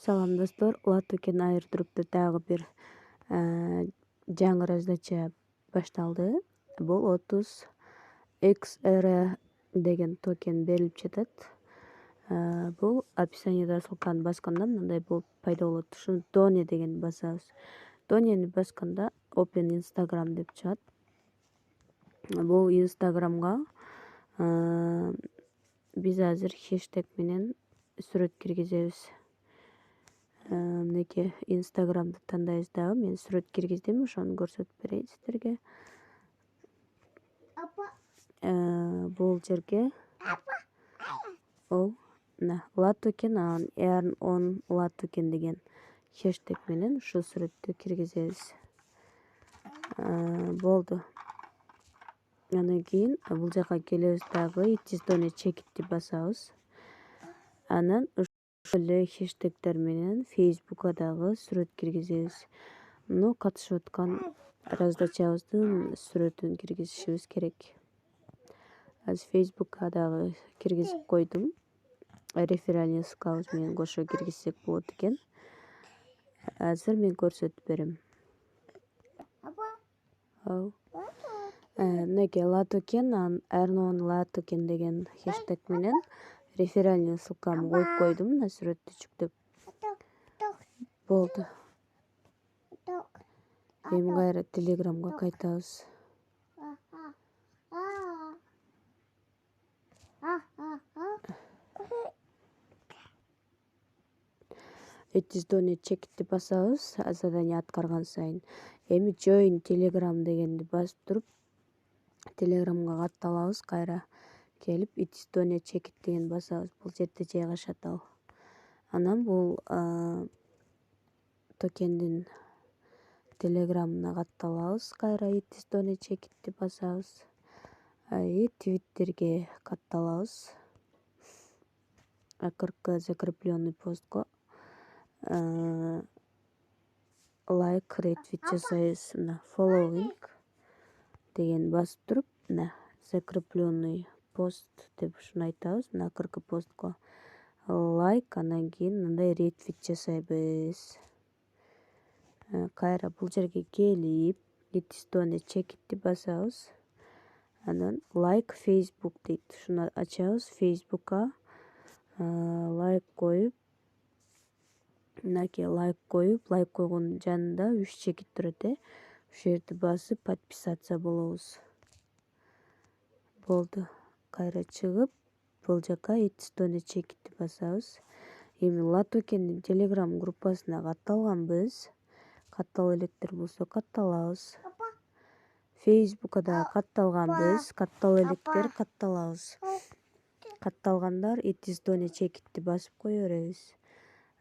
Салам достор, LATOKEN Airdrop'та дагы бир жаңы раздача башталды. Бул 30 XR деген токен берилип жатат. Бул описаниеда ссылканы басканда мындай болуп пайда болот. Ушуну Доне деген басабыз. Донени басканда Open Instagram деп чыгат. Бул Instagramга биз азыр хэштег менен сүрөт киргизебиз. Мынеке Instagram'ды тандайбыз дагы. Мен сүрөт киргиздим, ошону көрсөтүп берейин сиздерге. Бул жерге LATOKEN LATOKEN деген хэштег менен ушул сүрөттү киргизебиз. Болду. Андан кийин бул жака келебиз дагы Доне чекитти басабыз. Анан ушул эле хэштегдер менен Facebook'ка дагы сүрөт киргизебиз. Катышып аткан раздачабыздын сүрөтүн киргизишибиз керек. Азыр Facebook'ка дагы киргизип койдум. Реферальный ссылкабыз менен кошо киргизсек болот экен. Азыр мен көрсөтүп берем. Мынеке LATOKEN LATOKEN деген хэштег менен реферальный ссылкамды коюп койдум. Мына сүрөттү жүктөп. Болду. Эми кайра телеграмга кайтабыз. Доне чекитти басабыз, задание аткарган сайын. Эми join телеграмм дегенди басып туруп, телеграмга катталабыз, кайра келип Доне чекит деген басабыз. Бул жерде жайгашат ал. Анан бул токендин телеграмына катталабыз, кайра Доне чекитти басабыз. Твиттерге катталабыз. Акыркы закрепленный постко лайк, ретвит жасайбыз. Мына following деген басып туруп, мына закрепленный пост деп ушуну айтабыз. Мына акыркы постко лайк, андан кийин мындай ретвит жасайбыз. Кайра бул жерге келип, Доне чекитти басабыз. Анан лайк Facebook дейт. Ушуну ачабыз. Facebook'ка лайк коюп, мынакей лайк койгондун жанында 3 чекит турат. Ушул жерди басып подписаться болобуз. Болду. Кайра чыгып, бул жака Доне чекитти басабыз. Эми LATOKENдин телеграм группасына катталганбыз. Каттала электер болсо катталабыз. Facebook'ка да катталганбыз. Каттала электер катталабыз. Катталгандар Доне чекитти басып кое беребиз.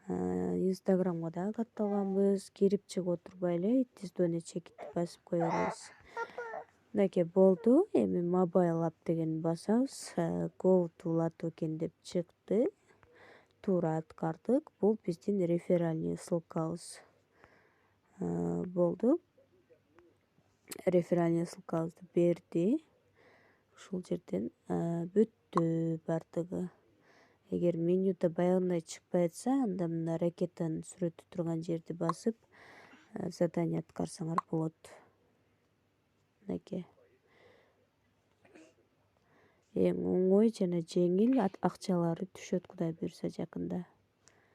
Instagram'га да катталганбыз. Кирип чыгып отурбай эле Доне чекитти басып кое беребиз. Мынакей болду. Эми mobile app деген басабыз. Go to LATOKEN деп чыкты. Туура аткардык. Бул биздин реферальный ссылкабыз. Болду. Реферальный ссылкабызды берди. Ушул жерден бүттү бардыгы. Эгер менюда баягындай чыкпай атса, анда мына ракетанын сүрөтү турган жерди басып задание аткарсаңар болот. Мынакей. Эң оңой жана жеңил акчалары түшөт, Кудай буйрса жакында.